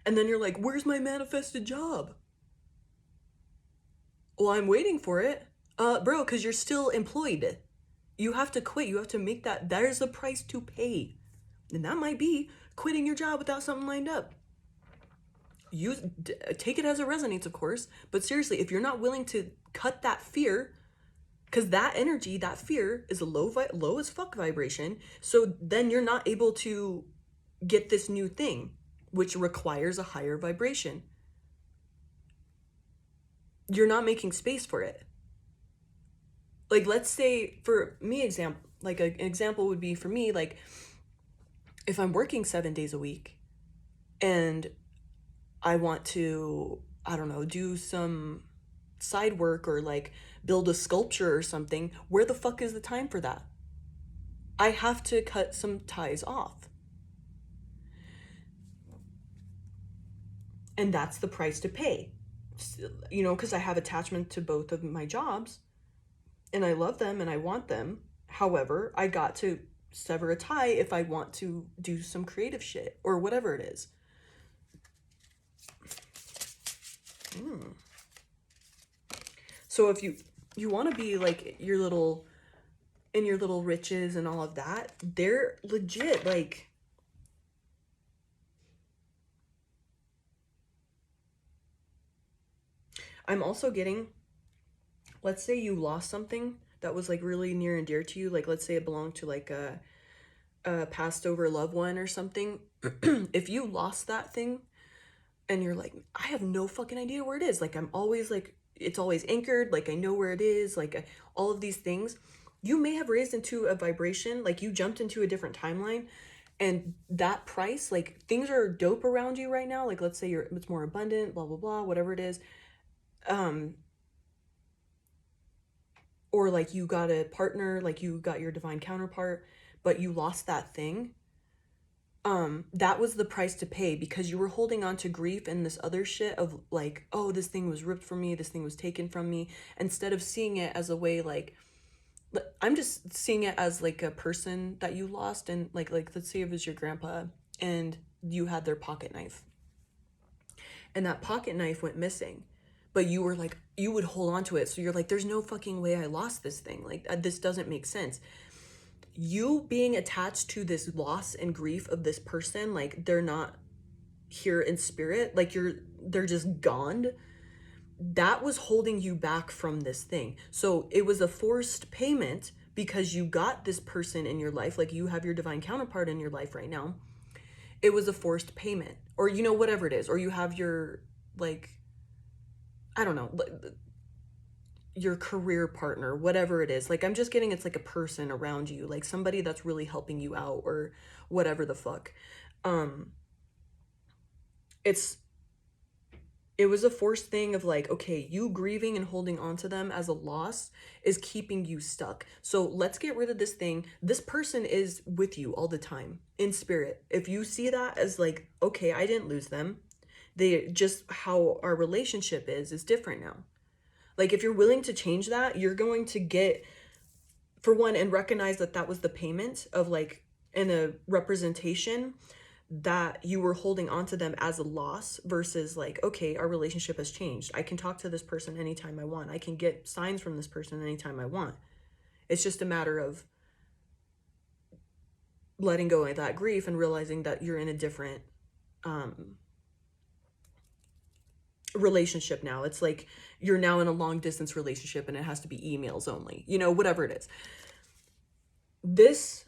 And then you're like, where's my manifested job? Well, I'm waiting for it. Bro, because you're still employed. You have to quit. You have to make that. There's a price to pay. And that might be quitting your job without something lined up. Take it as it resonates, of course. But seriously, if you're not willing to cut that fear, because that energy, that fear is a low as fuck vibration. So then you're not able to get this new thing, which requires a higher vibration. You're not making space for it. Like, let's say for me, an example would be for me, like if I'm working 7 days a week and I want to, I don't know, do some side work or like build a sculpture or something, where the fuck is the time for that? I have to cut some ties off. And that's the price to pay. You know, because I have attachment to both of my jobs and I love them and I want them. However, I got to sever a tie if I want to do some creative shit or whatever it is. So if you want to be like your little riches and all of that, they're legit. Like, I'm also getting, let's say you lost something that was like really near and dear to you. Like, let's say it belonged to like a passed over loved one or something. If you lost that thing and you're like, I have no fucking idea where it is. Like, I'm always like, it's always anchored. Like, I know where it is. Like, all of these things. You may have raised into a vibration. Like, you jumped into a different timeline. And that price, like, things are dope around you right now. Like, let's say it's more abundant, blah, blah, blah, whatever it is. Or like you got a partner, like you got your divine counterpart, but you lost that thing. That was the price to pay because you were holding on to grief and this other shit of like, oh, this thing was ripped from me, this thing was taken from me, instead of seeing it as a way like, I'm just seeing it as like a person that you lost. And like let's say it was your grandpa and you had their pocket knife. And that pocket knife went missing. But you were like, you would hold on to it. So you're like, there's no fucking way I lost this thing. Like, this doesn't make sense. You being attached to this loss and grief of this person, like they're not here in spirit, like they're just gone. That was holding you back from this thing. So it was a forced payment because you got this person in your life, like you have your divine counterpart in your life right now. It was a forced payment, or you know, whatever it is, or you have your, like, I don't know, your career partner, whatever it is. Like, I'm just getting, it's like a person around you, like somebody that's really helping you out, or whatever the fuck. It was a forced thing of like, okay, you grieving and holding on to them as a loss is keeping you stuck. So let's get rid of this thing. This person is with you all the time in spirit. If you see that as like, okay, I didn't lose them. They just, how our relationship is different now. Like, if you're willing to change that, you're going to get, for one, and recognize that that was the payment of like, in a representation that you were holding on to them as a loss, versus like, okay, our relationship has changed. I can talk to this person anytime I want. I can get signs from this person anytime I want. It's just a matter of letting go of that grief and realizing that you're in a different relationship now. It's like you're now in a long distance relationship and it has to be emails only, you know, whatever it is. This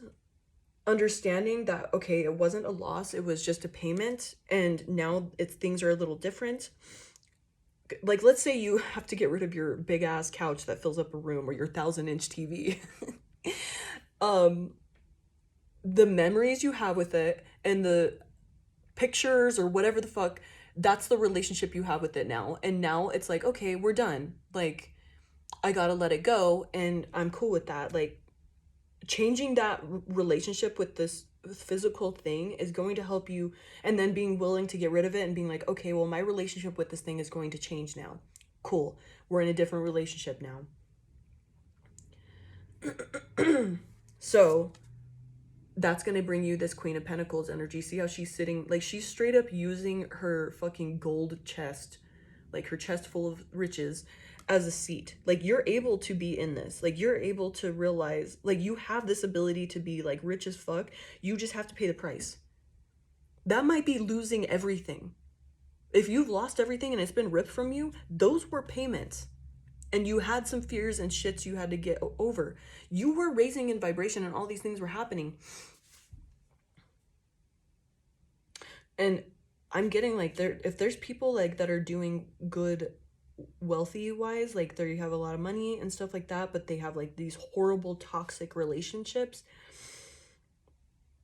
understanding that, okay, it wasn't a loss, it was just a payment, and now things are a little different. Like, let's say you have to get rid of your big ass couch that fills up a room, or your 1,000-inch TV. The memories you have with it and the pictures or whatever the fuck, that's the relationship you have with it now. And now it's like, okay, we're done. Like, I gotta let it go, and I'm cool with that. Like, changing that relationship with this physical thing is going to help you, and then being willing to get rid of it and being like, okay, well, my relationship with this thing is going to change now. Cool. We're in a different relationship now. So that's going to bring you this Queen of Pentacles energy. See how she's sitting, like she's straight up using her fucking gold chest, like her chest full of riches, as a seat. Like, you're able to be in this. Like, you're able to realize, like, you have this ability to be like rich as fuck. You just have to pay the price. That might be losing everything. If you've lost everything and it's been ripped from you, those were payments. And you had some fears and shits you had to get over. You were raising in vibration and all these things were happening. And I'm getting like, if there's people like that are doing good wealthy wise, like they have a lot of money and stuff like that, but they have like these horrible toxic relationships,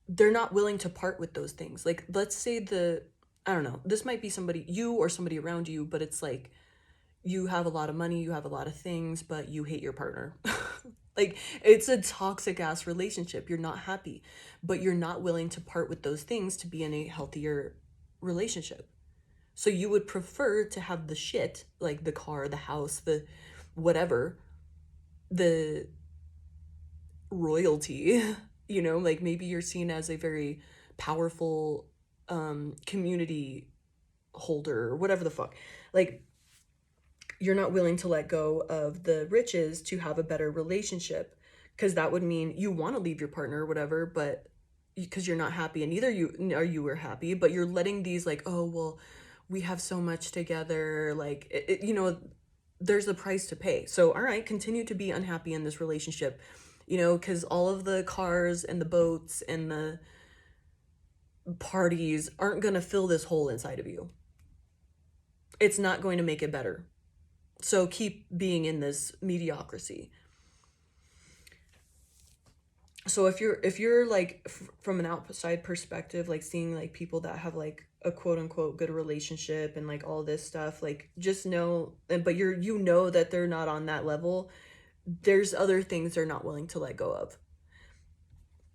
they're not willing to part with those things. Like, let's say I don't know, this might be somebody, you or somebody around you, but it's like, you have a lot of money, you have a lot of things, but you hate your partner. Like, it's a toxic ass relationship. You're not happy, but you're not willing to part with those things to be in a healthier relationship. So you would prefer to have the shit, like the car, the house, the whatever, the royalty, you know, like maybe you're seen as a very powerful community holder or whatever the fuck. Like, you're not willing to let go of the riches to have a better relationship, because that would mean you want to leave your partner or whatever, but because you're not happy, and neither you are happy, but you're letting these like, oh, well, we have so much together, like you know, there's a price to pay. So all right, continue to be unhappy in this relationship, you know, because all of the cars and the boats and the parties aren't going to fill this hole inside of you. It's not going to make it better. So keep being in this mediocrity. So if you're like from an outside perspective, like seeing like people that have like a quote unquote good relationship and like all this stuff, like just know, but you know that they're not on that level. There's other things they're not willing to let go of,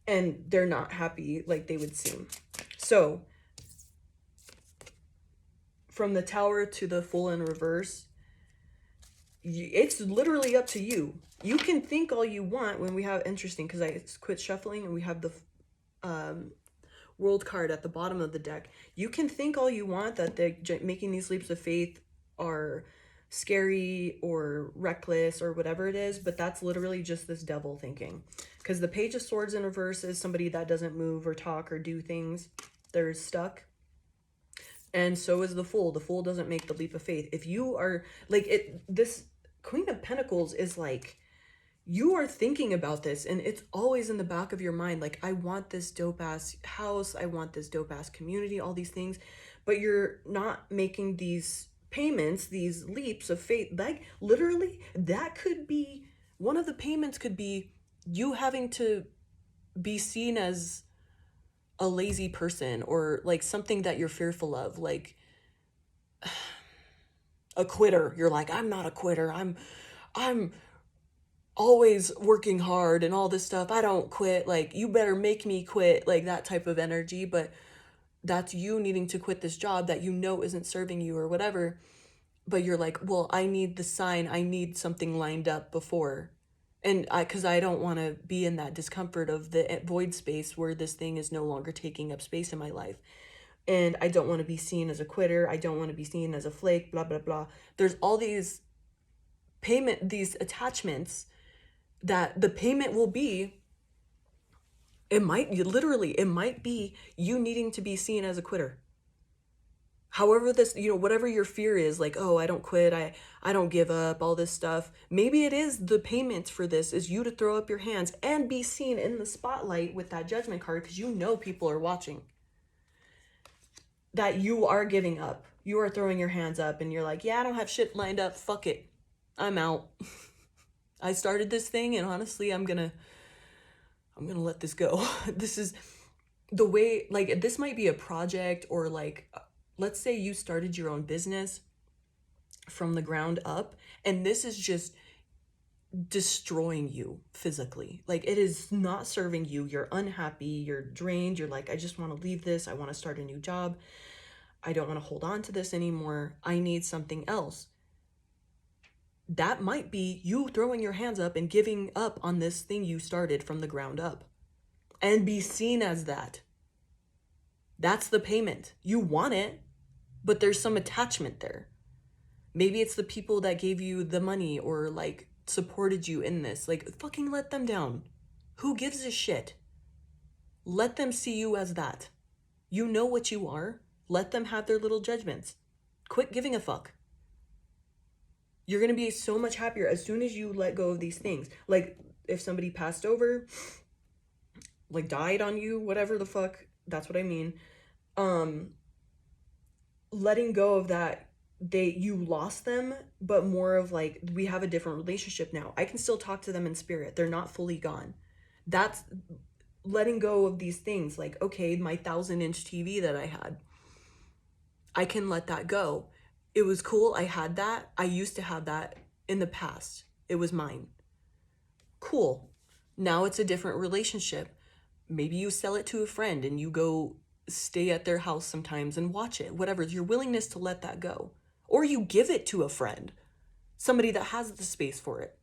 and they're not happy like they would seem. So from the Tower to the Fool in reverse, it's literally up to you. You can think all you want when we have, interesting, because I quit shuffling and we have the World card at the bottom of the deck. You can think all you want that they're making these leaps of faith are scary or reckless or whatever it is, but that's literally just this devil thinking. Because the Page of Swords in reverse is somebody that doesn't move or talk or do things. They're stuck. And so is the Fool. The Fool doesn't make the leap of faith. If you are like it, this Queen of Pentacles is like, you are thinking about this and it's always in the back of your mind. Like, I want this dope ass house. I want this dope ass community, all these things, but you're not making these payments, these leaps of faith. Like literally that could be one of the payments, could be you having to be seen as a lazy person or like something that you're fearful of, like a quitter. You're like, I'm not a quitter. I'm always working hard and all this stuff. I don't quit. Like, you better make me quit. Like that type of energy. But that's you needing to quit this job that you know isn't serving you or whatever. But you're like, well, I need the sign. I need something lined up before. And because I don't want to be in that discomfort of the void space where this thing is no longer taking up space in my life. And I don't want to be seen as a quitter. I don't want to be seen as a flake, blah, blah, blah. There's all these these attachments that the payment will be, it might be you needing to be seen as a quitter. However this, whatever your fear is, like, oh, I don't quit, I don't give up, all this stuff. Maybe it is the payment for this is you to throw up your hands and be seen in the spotlight with that Judgment card, because people are watching. That you are giving up. You are throwing your hands up and you're like, yeah, I don't have shit lined up. Fuck it. I'm out. I started this thing and honestly, I'm gonna let this go. This is the way, like, this might be a project, or like, let's say you started your own business from the ground up and this is just destroying you physically. Like, it is not serving you. You're unhappy, you're drained, you're like, I just want to leave this. I want to start a new job. I don't want to hold on to this anymore. I need something else. That might be you throwing your hands up and giving up on this thing you started from the ground up and be seen as that. That's the payment. You want it, but there's some attachment there. Maybe it's the people that gave you the money or like supported you in this. Like, fucking let them down. Who gives a shit? Let them see you as that. You know what you are. Let them have their little judgments. Quit giving a fuck. You're going to be so much happier as soon as you let go of these things. Like, if somebody passed over, like died on you, whatever the fuck, that's what I mean. Letting go of that, you lost them, but more of like, we have a different relationship now. I can still talk to them in spirit. They're not fully gone. That's letting go of these things. Like, okay, my 1,000-inch TV that I had, I can let that go. It was cool. I had that. I used to have that in the past. It was mine. Cool. Now it's a different relationship. Maybe you sell it to a friend and you go stay at their house sometimes and watch it. Whatever. Your willingness to let that go. Or you give it to a friend. Somebody that has the space for it.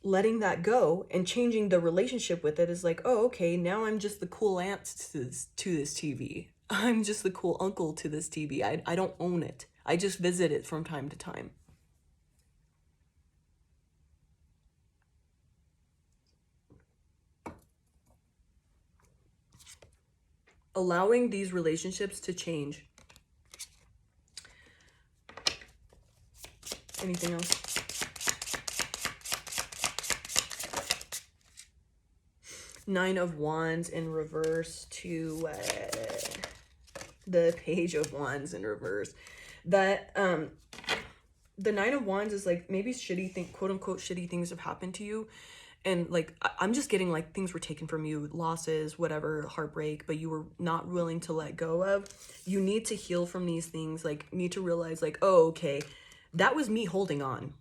Letting that go and changing the relationship with it is like, oh, okay, now I'm just the cool aunt to this TV. I'm just the cool uncle to this TV. I don't own it. I just visit it from time to time. Allowing these relationships to change. Anything else? Nine of Wands in reverse to the Page of Wands in reverse. That the Nine of Wands is like, maybe quote unquote shitty things have happened to you, and like I'm just getting like things were taken from you, losses, whatever, heartbreak, but you were not willing to let go of. You need to heal from these things. Like, need to realize like, oh, okay, that was me holding on.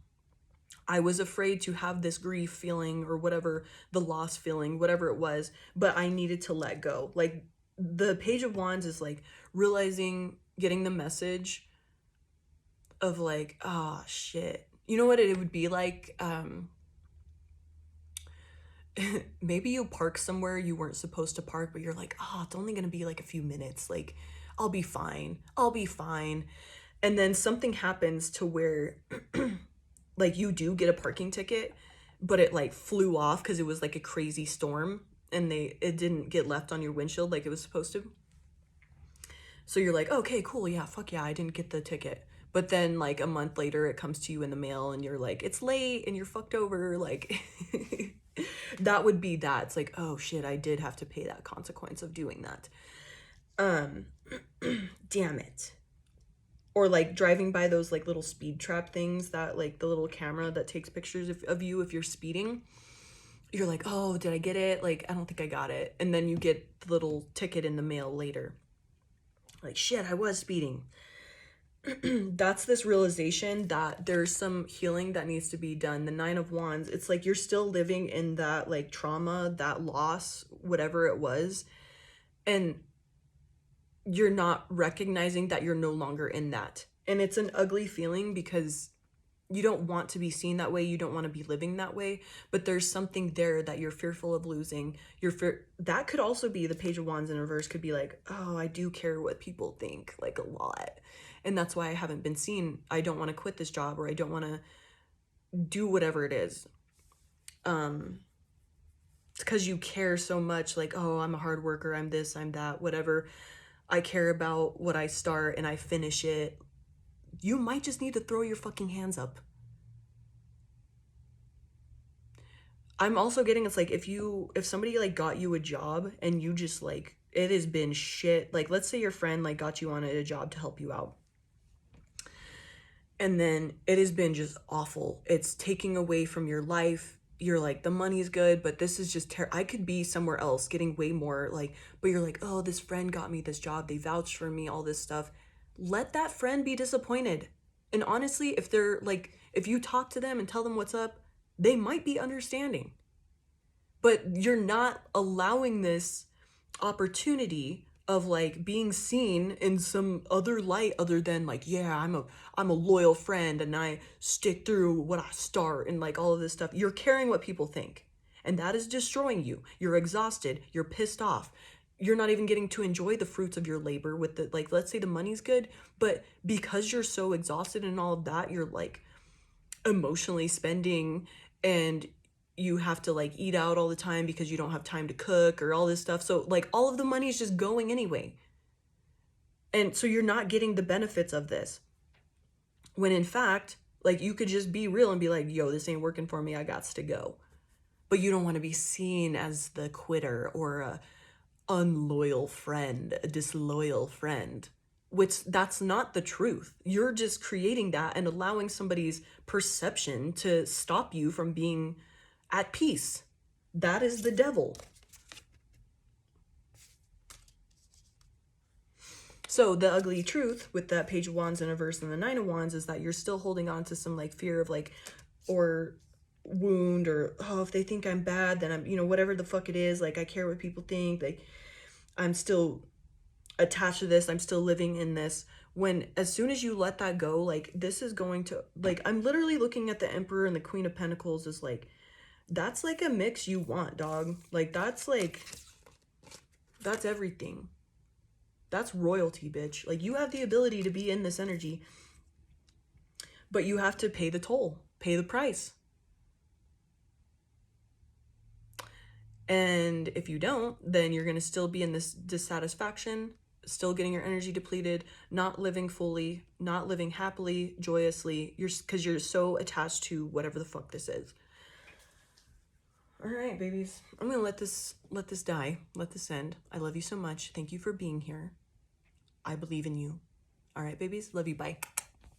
I was afraid to have this grief feeling or whatever, the loss feeling, whatever it was, but I needed to let go. Like, the Page of Wands is like realizing, getting the message of like, oh shit. You know what it would be like? maybe you park somewhere you weren't supposed to park, but you're like, oh, it's only gonna be like a few minutes. Like, I'll be fine. I'll be fine. And then something happens to where like you do get a parking ticket, but it like flew off because it was like a crazy storm and it didn't get left on your windshield like it was supposed to. So you're like, okay, cool, yeah, fuck yeah, I didn't get the ticket. But then like a month later it comes to you in the mail and you're like, it's late and you're fucked over. Like that would be that. It's like, oh shit, I did have to pay that consequence of doing that. Damn it. Or like driving by those like little speed trap things that like the little camera that takes pictures of you if you're speeding. You're like, oh, did I get it? Like, I don't think I got it. And then you get the little ticket in the mail later. Like, shit, I was speeding. That's this realization that there's some healing that needs to be done. The Nine of Wands, it's like you're still living in that like trauma, that loss, whatever it was. And you're not recognizing that you're no longer in that. And it's an ugly feeling because you don't want to be seen that way. You don't want to be living that way, but there's something there that you're fearful of losing. That could also be the Page of Wands in reverse could be like, oh, I do care what people think, like a lot. And that's why I haven't been seen. I don't want to quit this job, or I don't want to do whatever it is. It's because you care so much, like, oh, I'm a hard worker, I'm this, I'm that, whatever. I care about what I start and I finish it. You might just need to throw your fucking hands up. I'm also getting, it's like if somebody like got you a job and you just like, it has been shit. Like, let's say your friend like got you on a job to help you out. And then it has been just awful. It's taking away from your life. You're like, the money's good, but this is just I could be somewhere else getting way more, like, but you're like, oh, this friend got me this job, they vouched for me, all this stuff. Let that friend be disappointed. And honestly, if they're like, if you talk to them and tell them what's up, they might be understanding. But you're not allowing this opportunity of like being seen in some other light other than like, yeah, I'm a loyal friend and I stick through what I start and like all of this stuff. You're caring what people think, and that is destroying you. You're exhausted, you're pissed off, you're not even getting to enjoy the fruits of your labor with the, like, let's say the money's good, but because you're so exhausted and all of that, you're like emotionally spending, and you have to like eat out all the time because you don't have time to cook or all this stuff. So like all of the money is just going anyway. And so you're not getting the benefits of this. When in fact, like you could just be real and be like, yo, this ain't working for me, I gots to go. But you don't want to be seen as the quitter or a unloyal friend, a disloyal friend, which that's not the truth. You're just creating that and allowing somebody's perception to stop you from being at peace. That is the devil. So the ugly truth with that Page of Wands in reverse and the Nine of Wands is that you're still holding on to some like fear of like, or wound, or oh, if they think I'm bad, then I'm, you know, whatever the fuck it is, like I care what people think, like I'm still attached to this, I'm still living in this. When as soon as you let that go, like this is going to, like, I'm literally looking at the Emperor and the Queen of Pentacles as like, that's like a mix you want, dog. Like that's everything. That's royalty, bitch. Like you have the ability to be in this energy, but you have to pay the toll, pay the price. And if you don't, then you're going to still be in this dissatisfaction, still getting your energy depleted, not living fully, not living happily, joyously. Because you're so attached to whatever the fuck this is. All right, babies. I'm going to let this die. Let this end. I love you so much. Thank you for being here. I believe in you. All right, babies. Love you. Bye.